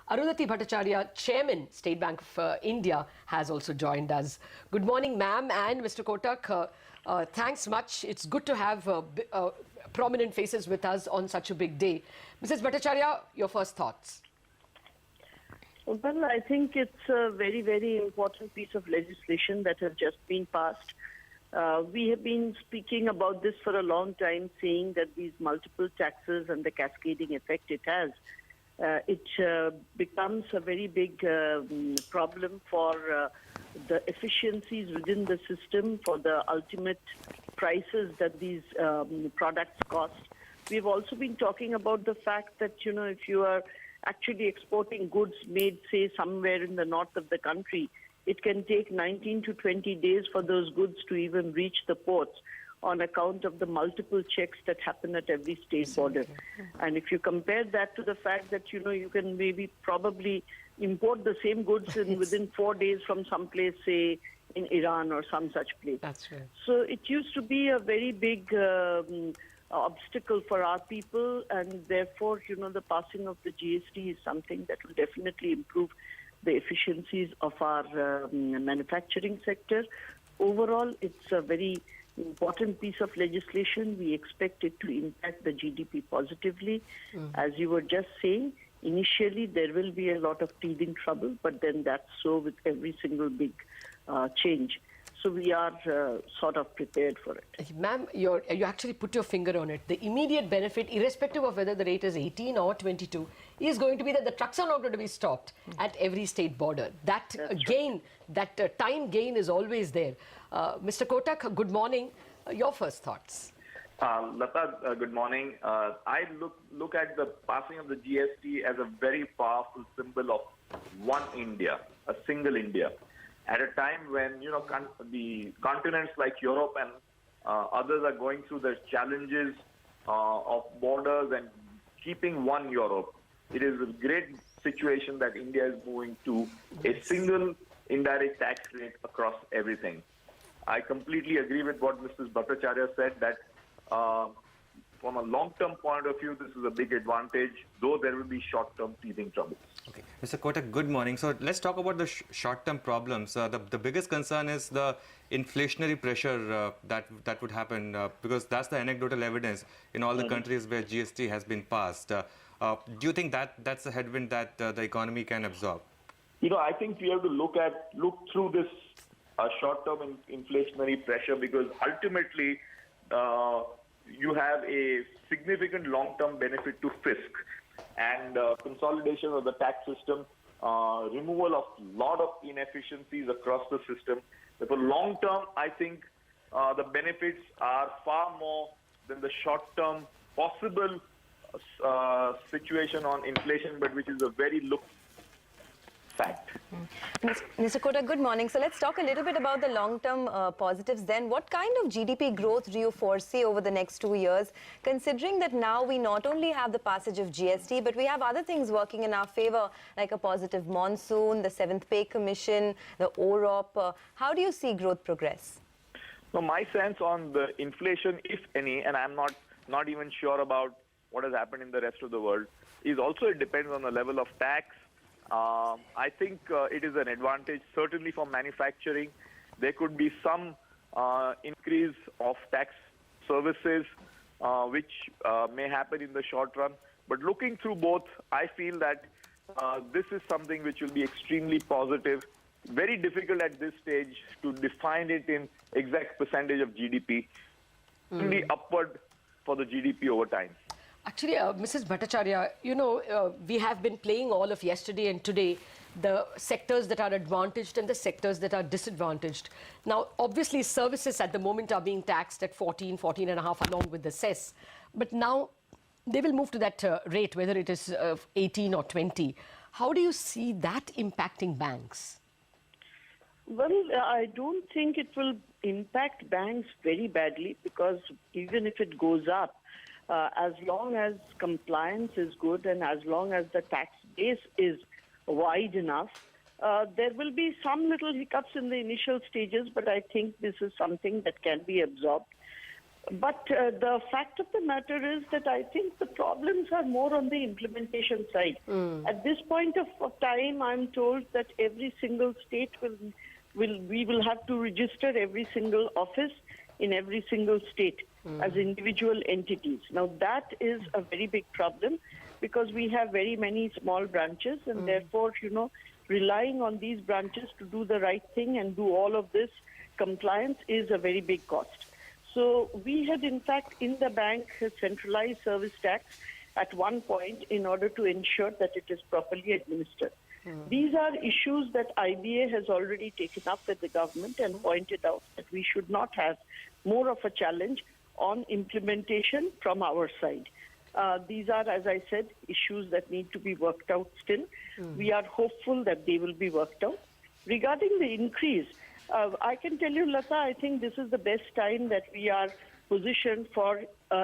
Arundhati Bhattacharya, Chairman, State Bank of India, has also joined us. Good morning, ma'am, and Mr. Kotak. Thanks much. It's good to have prominent faces with us on such a big day. Mrs. Bhattacharya, your first thoughts. Well, I think it's a very, very important piece of legislation that has just been passed. We have been speaking about this for a long time, saying that these multiple taxes and the cascading effect it has, it becomes a very big problem for the efficiencies within the system, for the ultimate prices that these products cost. We've also been talking about the fact that, you know, if you are actually exporting goods made, say, somewhere in the north of the country, it can take 19 to 20 days for those goods to even reach the ports on account of the multiple checks that happen at every state border. And if you compare that to the fact that, you know, you can maybe probably import the same goods within 4 days from some place, say, in Iran or some such place. That's right. So it used to be a very big obstacle for our people, and therefore, you know, the passing of the GST is something that will definitely improve the efficiencies of our manufacturing sector. Overall, it's a very important piece of legislation. We expect it to impact the GDP positively. As you were just saying, initially there will be a lot of teething trouble, but then that's so with every single big change. So we are sort of prepared for it. Ma'am, you actually put your finger on it. The immediate benefit, irrespective of whether the rate is 18 or 22, is going to be that the trucks are not going to be stopped at every state border. That gain, that time gain is always there. Mr. Kotak, good morning. Your first thoughts. Lata, good morning. I look at the passing of the GST as a very powerful symbol of one India, a single India. At a time when, you know, the continents like Europe and others are going through the challenges of borders and keeping one Europe, it is a great situation that India is moving to a single indirect tax rate across everything. I completely agree with what Mrs. Bhattacharya said, that from a long-term point of view, this is a big advantage, though there will be short-term teething troubles. Okay. Mr. Kotak, good morning. So let's talk about the short-term problems. The biggest concern is the inflationary pressure that would happen because that's the anecdotal evidence in all the countries where GST has been passed. Do you think that's a headwind that the economy can absorb? You know, I think we have to look through this short-term inflationary pressure, because ultimately you have a significant long-term benefit to fisc and consolidation of the tax system, removal of a lot of inefficiencies across the system. Therefore, long-term, I think the benefits are far more than the short-term possible situation on inflation, but which is a very fact. Mr. Kotak, good morning. So let's talk a little bit about the long-term positives then. What kind of GDP growth do you foresee over the next 2 years, considering that now we not only have the passage of GST, but we have other things working in our favor, like a positive monsoon, the 7th Pay Commission, the OROP. How do you see growth progress? So my sense on the inflation, if any, and I'm not even sure about what has happened in the rest of the world, is also it depends on the level of tax. I think it is an advantage, certainly for manufacturing. There could be some increase of tax services, which may happen in the short run. But looking through both, I feel that this is something which will be extremely positive. Very difficult at this stage to define it in exact percentage of GDP. Only upward for the GDP over time. Actually, Mrs. Bhattacharya, you know, we have been playing all of yesterday and today, the sectors that are advantaged and the sectors that are disadvantaged. Now, obviously, services at the moment are being taxed at 14.5 along with the cess. But now they will move to that rate, whether it is 18 or 20. How do you see that impacting banks? Well, I don't think it will impact banks very badly, because even if it goes up, as long as compliance is good and as long as the tax base is wide enough, there will be some little hiccups in the initial stages, but I think this is something that can be absorbed. But the fact of the matter is that I think the problems are more on the implementation side. At this point of time, I'm told that every single state we will have to register every single office in every single state as individual entities. Now that is a very big problem because we have very many small branches, and therefore, relying on these branches to do the right thing and do all of this compliance is a very big cost. So we had, in fact, in the bank, centralized service tax at one point in order to ensure that it is properly administered. These are issues that IBA has already taken up with the government and pointed out that we should not have more of a challenge on implementation from our side. These are, as I said, issues that need to be worked out still. We are hopeful that they will be worked out. Regarding the increase, I can tell you, Lata, I think this is the best time that we are positioned for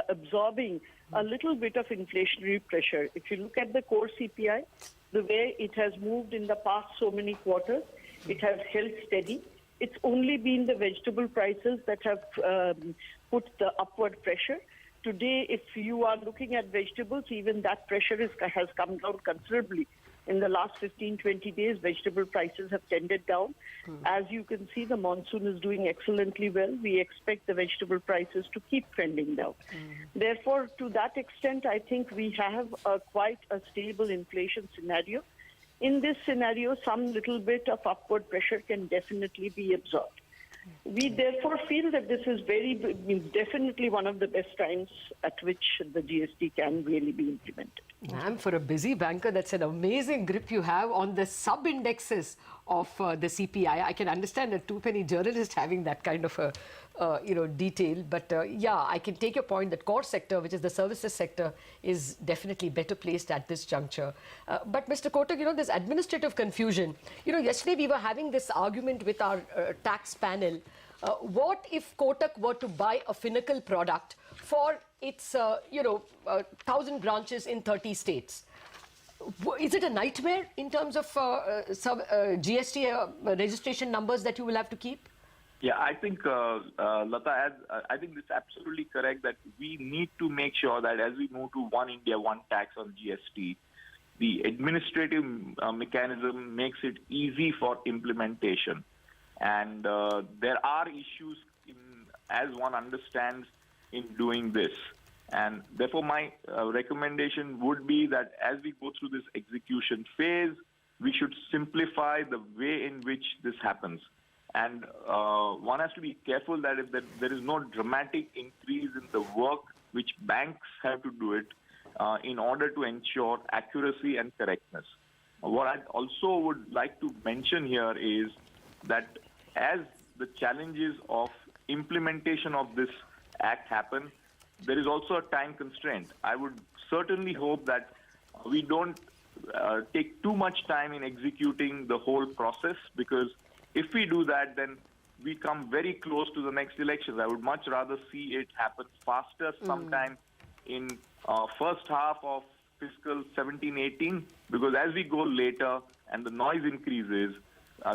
absorbing a little bit of inflationary pressure. If you look at the core CPI, the way it has moved in the past so many quarters, it has held steady. It's only been the vegetable prices that have put the upward pressure. Today, if you are looking at vegetables, even that pressure has come down considerably. In the last 15-20 days, vegetable prices have tended down. As you can see, the monsoon is doing excellently well. We expect the vegetable prices to keep trending down. Therefore, to that extent, I think we have quite a stable inflation scenario. In this scenario, some little bit of upward pressure can definitely be absorbed. We therefore feel that this is definitely one of the best times at which the GST can really be implemented. Ma'am, for a busy banker, that's an amazing grip you have on the sub-indexes of the CPI. I can understand a two-penny journalist having that kind of a detail. But yeah, I can take your point that core sector, which is the services sector, is definitely better placed at this juncture. But Mr. Kotak, there's administrative confusion. Yesterday we were having this argument with our tax panel. What if Kotak were to buy a Finacle product for its, 1,000 branches in 30 states? Is it a nightmare in terms of GST registration numbers that you will have to keep? Yeah, I think, Lata, I think it's absolutely correct that we need to make sure that as we move to One India, One Tax on GST, the administrative mechanism makes it easy for implementation. And there are issues, as one understands, in doing this. And therefore, my recommendation would be that as we go through this execution phase, we should simplify the way in which this happens. And one has to be careful that if there is no dramatic increase in the work which banks have to do it in order to ensure accuracy and correctness. What I also would like to mention here is that as the challenges of implementation of this act happen, there is also a time constraint. I would certainly hope that we don't take too much time in executing the whole process, because if we do that, then we come very close to the next elections. I would much rather see it happen faster sometime in first half of fiscal 17-18, because as we go later and the noise increases,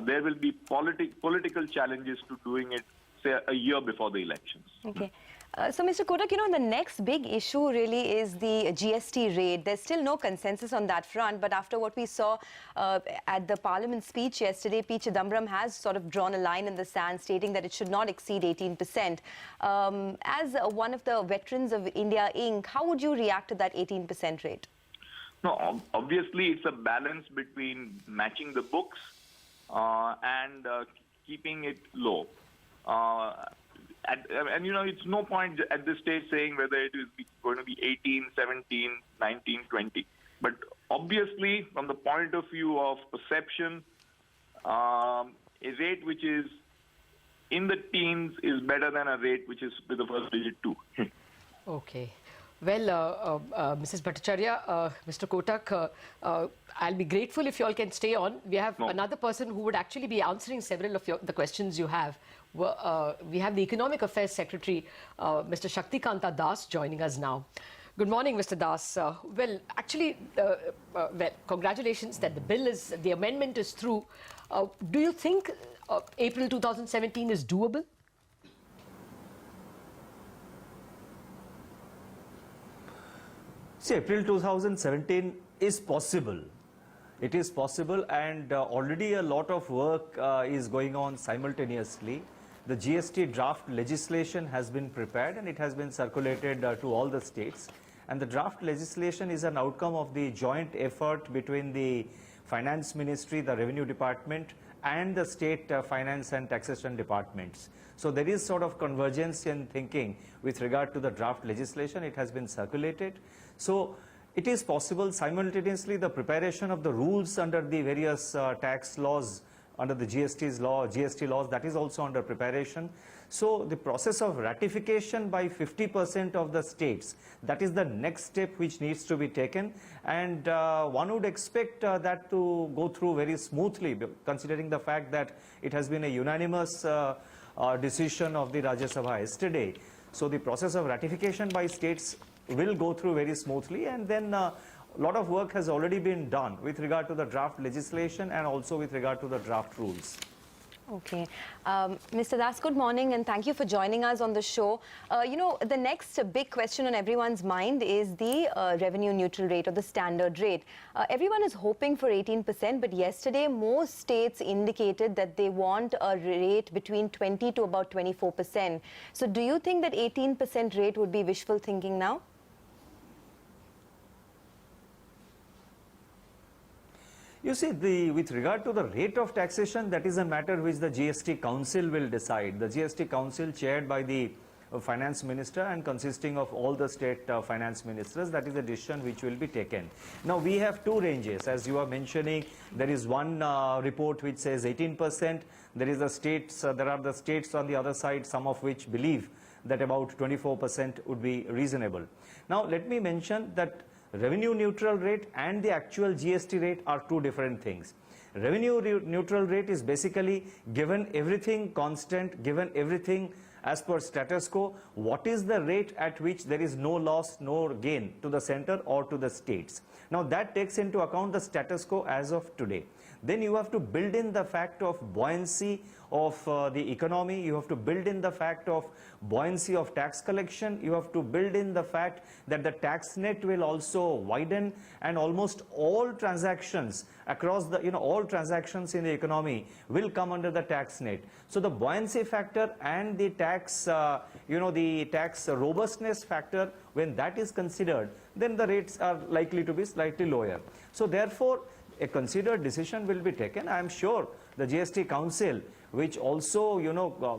there will be political challenges to doing it, say, a year before the elections. Okay. So, Mr. Kotak, the next big issue really is the GST rate. There's still no consensus on that front, but after what we saw at the Parliament speech yesterday, P. Chidambaram has sort of drawn a line in the sand stating that it should not exceed 18%. As one of the veterans of India Inc., how would you react to that 18% rate? No, obviously it's a balance between matching the books and keeping it low. And it's no point at this stage saying whether it is going to be 18, 17, 19, 20. But obviously, from the point of view of perception, a rate which is in the teens is better than a rate which is with the first digit 2. Okay. Well, Mrs. Bhattacharya, Mr. Kotak, I'll be grateful if you all can stay on. We have another person who would actually be answering several of the questions you have. We have the Economic Affairs Secretary, Mr. Shaktikanta Das, joining us now. Good morning, Mr. Das. Well, congratulations that the amendment is through. Do you think April 2017 is doable? See, April 2017 is possible. It is possible, and already a lot of work is going on simultaneously. The GST draft legislation has been prepared and it has been circulated to all the states. And the draft legislation is an outcome of the joint effort between the Finance Ministry, the Revenue Department, and the state finance and taxation departments. So there is sort of convergence in thinking with regard to the draft legislation. It has been circulated. So it is possible simultaneously the preparation of the rules under the various tax laws, under the GST laws, that is also under preparation. So the process of ratification by 50% of the states, that is the next step which needs to be taken, and one would expect that to go through very smoothly, considering the fact that it has been a unanimous decision of the Rajya Sabha yesterday. So the process of ratification by states will go through very smoothly, and then a lot of work has already been done with regard to the draft legislation and also with regard to the draft rules. Okay. Mr. Das, good morning and thank you for joining us on the show. You know, the next big question on everyone's mind is the revenue neutral rate or the standard rate. Everyone is hoping for 18%, but yesterday most states indicated that they want a rate between 20 to about 24%. So do you think that 18% rate would be wishful thinking now? You see, with regard to the rate of taxation, that is a matter which the GST Council will decide. The GST Council, chaired by the Finance Minister and consisting of all the state finance ministers, that is a decision which will be taken. Now, we have two ranges. As you are mentioning, there is one report which says 18%. There is the states, there are the states on the other side, some of which believe that about 24% would be reasonable. Now, let me mention that revenue neutral rate and the actual GST rate are two different things. Revenue neutral rate is basically given everything constant, given everything as per status quo, what is the rate at which there is no loss, no gain to the center or to the states. Now that takes into account the status quo as of today. Then you have to build in the fact of buoyancy of the economy, you have to build in the fact of buoyancy of tax collection, you have to build in the fact that the tax net will also widen, and almost all transactions across the, all transactions in the economy will come under the tax net. So the buoyancy factor and the tax, the tax robustness factor, when that is considered, then the rates are likely to be slightly lower. So therefore, a considered decision will be taken. I am sure the GST Council, which also,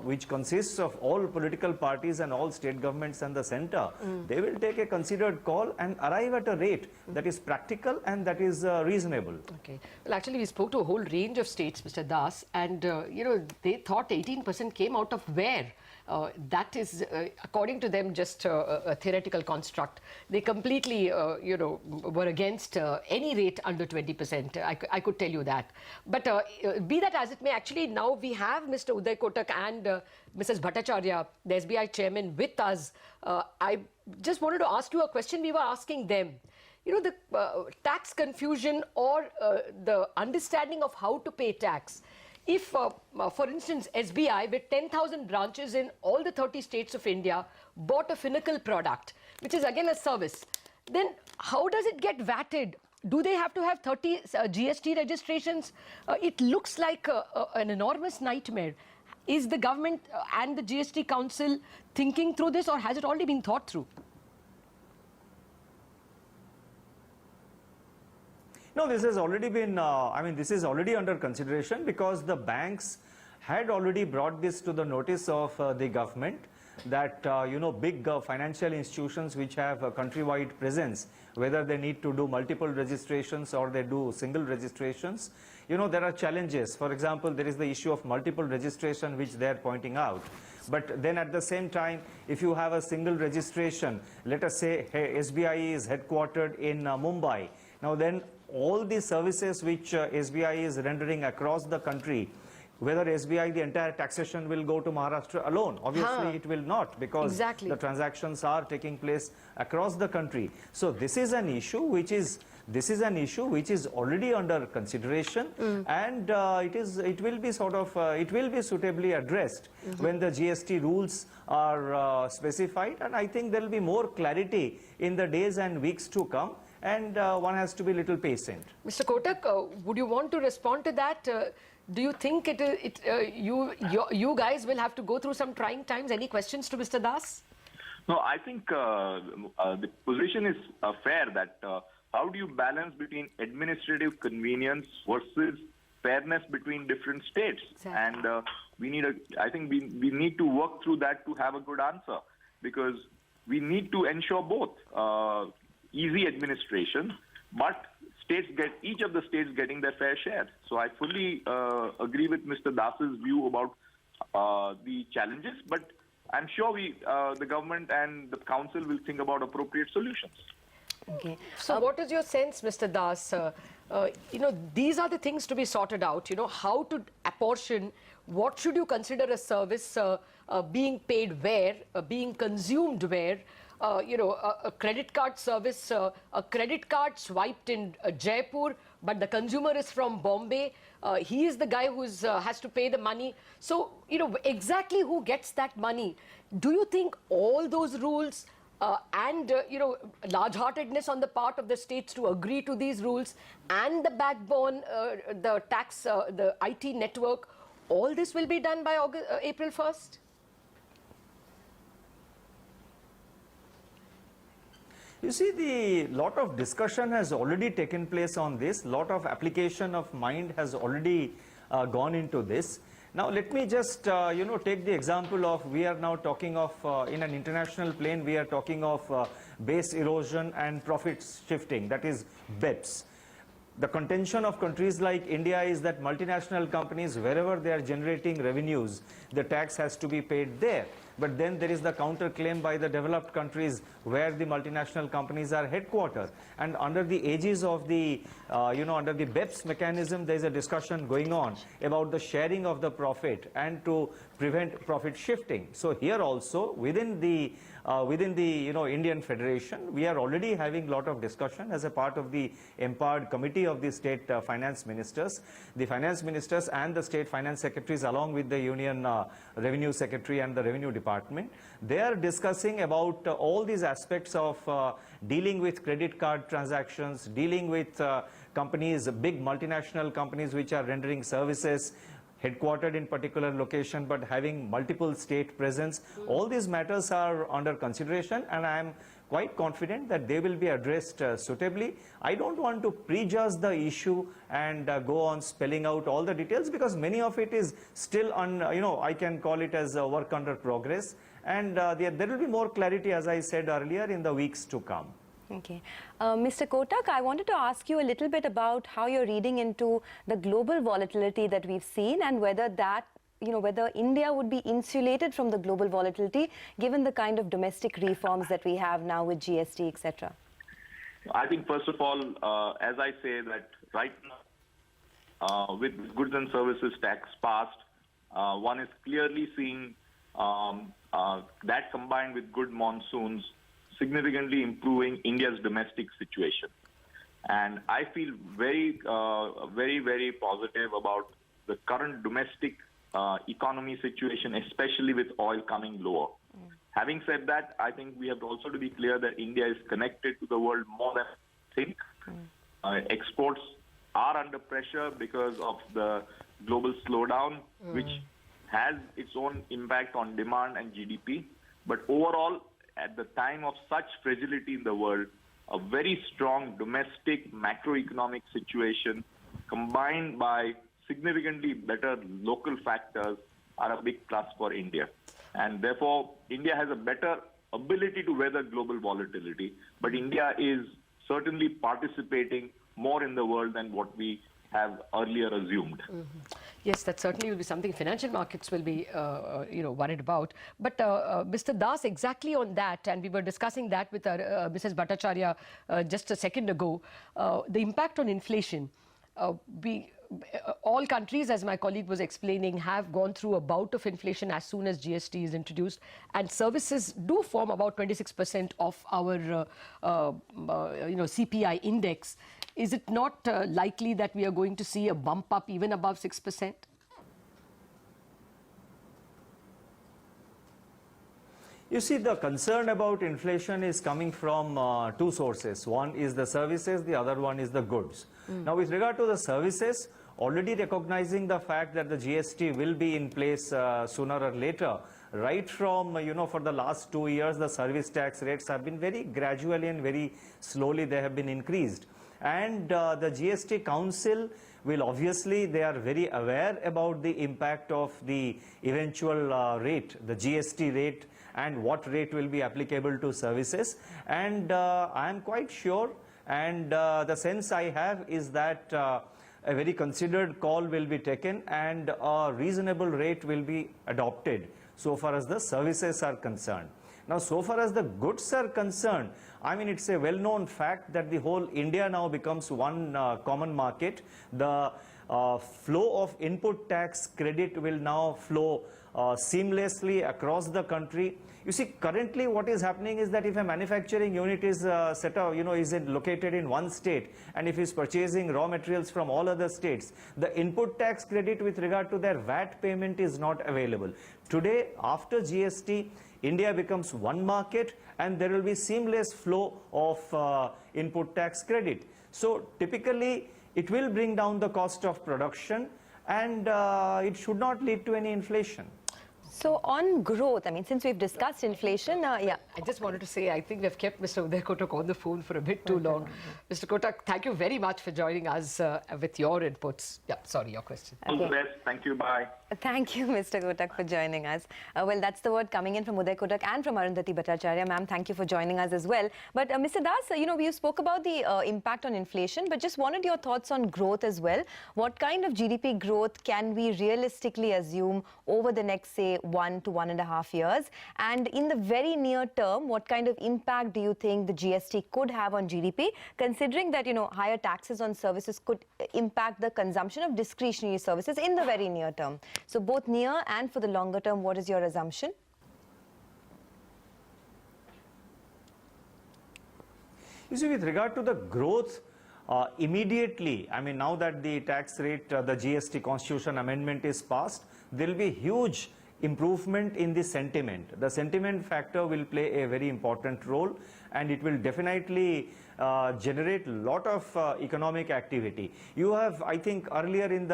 which consists of all political parties and all state governments and the center, they will take a considered call and arrive at a rate that is practical and that is reasonable. Okay. Well, actually, we spoke to a whole range of states, Mr. Das, and, they thought 18% came out of where? That is, according to them, just a theoretical construct. They completely, were against any rate under 20%. I could tell you that. But be that as it may, actually, now we have Mr. Uday Kotak and Mrs. Bhattacharya, the SBI chairman, with us. I just wanted to ask you a question we were asking them. The tax confusion or the understanding of how to pay tax. If, for instance, SBI with 10,000 branches in all the 30 states of India bought a Finacle product, which is again a service, then how does it get VATed? Do they have to have 30 GST registrations? It looks like an enormous nightmare. Is the government and the GST Council thinking through this, or has it already been thought through? No, this has already been, this is already under consideration because the banks had already brought this to the notice of the government that, big financial institutions which have a countrywide presence, whether they need to do multiple registrations or they do single registrations, there are challenges. For example, there is the issue of multiple registration which they are pointing out. But then at the same time, if you have a single registration, let us say hey, SBI is headquartered in Mumbai. Now then, all the services which SBI is rendering across the country, whether SBI, the entire taxation will go to Maharashtra alone. Obviously, it will not, because the transactions are taking place across the country. So this is an issue which is This is an issue which is already under consideration, and it will be suitably addressed when the GST rules are specified, and I think there will be more clarity in the days and weeks to come, and one has to be a little patient. Mr. Kotak, would you want to respond to that? Do you think you guys will have to go through some trying times? Any questions to Mr. Das? No, I think the position is fair that how do you balance between administrative convenience versus fairness between different states? Exactly. And I think we need to work through that to have a good answer, because we need to ensure both easy administration, but each of the states getting their fair share. So I fully agree with Mr. Das's view about the challenges, but I'm sure the government and the council will think about appropriate solutions. Okay. So what is your sense, Mr. Das? These are the things to be sorted out. How to apportion, what should you consider a service being paid where, being consumed where. A credit card service, a credit card swiped in Jaipur, but the consumer is from Bombay. He is the guy who has to pay the money. So, exactly who gets that money? Do you think all those rules and large-heartedness on the part of the states to agree to these rules and the backbone, the tax, the IT network, all this will be done by April 1st? You see, the lot of discussion has already taken place on this. Lot of application of mind has already gone into this. Now, let me just, take the example of, we are now talking of, in an international plane, we are talking of base erosion and profit shifting, that is BEPS. The contention of countries like India is that multinational companies, wherever they are generating revenues, the tax has to be paid there. But then there is the counterclaim by the developed countries where the multinational companies are headquartered. And under the aegis of the, under the BEPS mechanism, there is a discussion going on about the sharing of the profit and to prevent profit shifting. So here also, within the Indian Federation, we are already having a lot of discussion as a part of the empowered committee of the state finance ministers. The finance ministers and the state finance secretaries, along with the union revenue secretary and the revenue department, they are discussing about all these aspects of dealing with credit card transactions, dealing with companies, big multinational companies which are rendering services, headquartered in particular location but having multiple state presence. All these matters are under consideration, and I am quite confident that they will be addressed suitably. I don't want to prejudge the issue and go on spelling out all the details, because many of it is still I can call it as a work under progress, and there will be more clarity, as I said earlier, in the weeks to come. Okay. Mr. Kotak, I wanted to ask you a little bit about how you're reading into the global volatility that we've seen, and whether that, whether India would be insulated from the global volatility given the kind of domestic reforms that we have now with GST, etc. I think, first of all, as I say, that right now, with goods and services tax passed, one is clearly seeing that combined with good monsoons significantly improving India's domestic situation. And I feel very, very positive about the current domestic economy situation, especially with oil coming lower. Having said that, I think we have also to be clear that India is connected to the world more than we think. Exports are under pressure because of the global slowdown, which has its own impact on demand and GDP. But overall, at the time of such fragility in the world, a very strong domestic macroeconomic situation combined by significantly better local factors are a big plus for India. And therefore, India has a better ability to weather global volatility, but India is certainly participating more in the world than what we have earlier assumed. Yes, that certainly will be something financial markets will be, worried about. But Mr. Das, exactly on that, and we were discussing that with Mrs. Bhattacharya just a second ago, the impact on inflation. All countries, as my colleague was explaining, have gone through a bout of inflation as soon as GST is introduced, and services do form about 26% of our, CPI index. is it not likely that we are going to see a bump up even above 6%? You see, the concern about inflation is coming from two sources. One is the services, the other one is the goods. Now, with regard to the services, already recognizing the fact that the GST will be in place sooner or later, right from, for the last 2 years, the service tax rates have been very gradually and very slowly they have been increased. And the GST Council will obviously, they are very aware about the impact of the eventual rate, the GST rate, and what rate will be applicable to services. And I am quite sure, and the sense I have is that a very considered call will be taken and a reasonable rate will be adopted so far as the services are concerned. Now, so far as the goods are concerned, I mean, it's a well-known fact that the whole India now becomes one common market. The flow of input tax credit will now flow seamlessly across the country. You see, currently what is happening is that if a manufacturing unit is set up, is located in one state, and if it's purchasing raw materials from all other states, the input tax credit with regard to their VAT payment is not available. Today, after GST, India becomes one market and there will be seamless flow of input tax credit. So typically, it will bring down the cost of production and it should not lead to any inflation. So on growth, I mean, since we've discussed inflation, yeah. I just wanted to say, I think we've kept Mr. Uday Kotak on the phone for a bit too long. Mr. Kotak, thank you very much for joining us with your inputs. Yeah, sorry, your question. All the best. Thank you. Bye. Thank you, Mr. Kotak, for joining us. Well, that's the word coming in from Uday Kotak and from Arundhati Bhattacharya. Ma'am, thank you for joining us as well. But Mr. Das, we spoke about the impact on inflation, but just wanted your thoughts on growth as well. What kind of GDP growth can we realistically assume over the next, say, 1 to 1.5 years? And in the very near term, what kind of impact do you think the GST could have on GDP, considering that, higher taxes on services could impact the consumption of discretionary services in the very near term? So both near and for the longer term, what is your assumption? You see, with regard to the growth, immediately, I mean, now that the tax rate, the GST Constitution Amendment is passed, there will be huge improvement in the sentiment. The sentiment factor will play a very important role and it will definitely generate a lot of economic activity. You have, I think, earlier in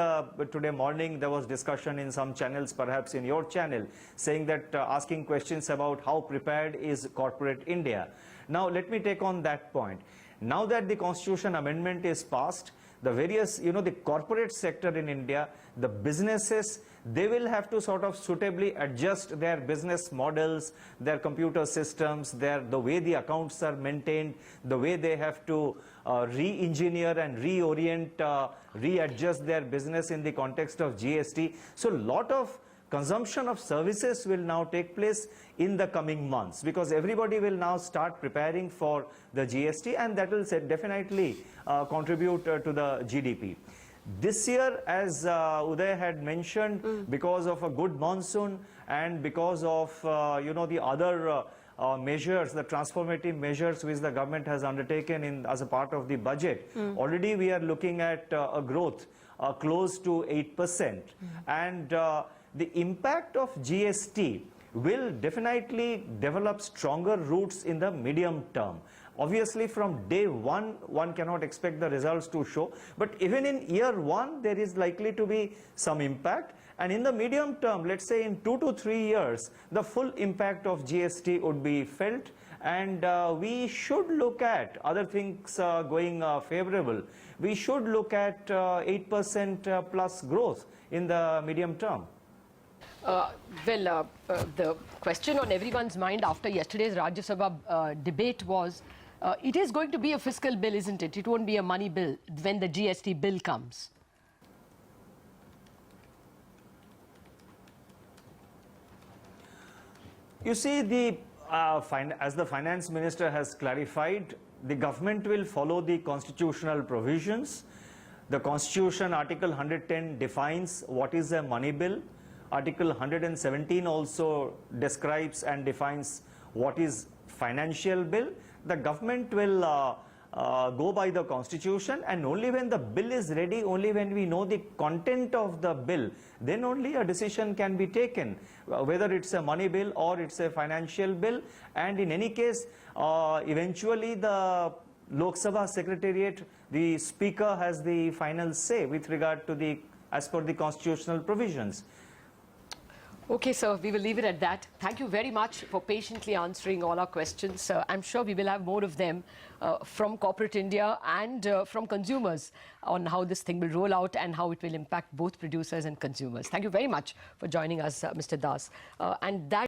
today morning, there was discussion in some channels, perhaps in your channel, saying that asking questions about how prepared is corporate India. Now, let me take on that point. Now that the Constitution Amendment is passed, the various, the corporate sector in India, the businesses, they will have to sort of suitably adjust their business models, their computer systems, the way the accounts are maintained, the way they have to re-engineer and reorient, readjust their business in the context of GST. So a lot of consumption of services will now take place in the coming months because everybody will now start preparing for the GST and that will definitely contribute to the GDP. This year, as Uday had mentioned, because of a good monsoon and because of, the other measures, the transformative measures which the government has undertaken as a part of the budget, already we are looking at a growth close to 8%. And the impact of GST will definitely develop stronger roots in the medium term. Obviously, from day one cannot expect the results to show, but even in year one, there is likely to be some impact. And in the medium term, let's say in 2 to 3 years, the full impact of GST would be felt. And we should look at other things going favorable. We should look at 8% plus growth in the medium term. The question on everyone's mind after yesterday's Rajya Sabha debate was, it is going to be a fiscal bill, isn't it? It won't be a money bill when the GST bill comes. You see, as the finance minister has clarified, the government will follow the constitutional provisions. The Constitution, Article 110 defines what is a money bill. Article 117 also describes and defines what is financial bill. The government will go by the constitution, and only when the bill is ready, only when we know the content of the bill, then only a decision can be taken, whether it's a money bill or it's a financial bill. And in any case, eventually the Lok Sabha Secretariat, the Speaker has the final say with regard to the, as per the constitutional provisions. Okay, sir, we will leave it at that. Thank you very much for patiently answering all our questions. I'm sure we will have more of them from corporate India and from consumers on how this thing will roll out and how it will impact both producers and consumers. Thank you very much for joining us, Mr. Das. And that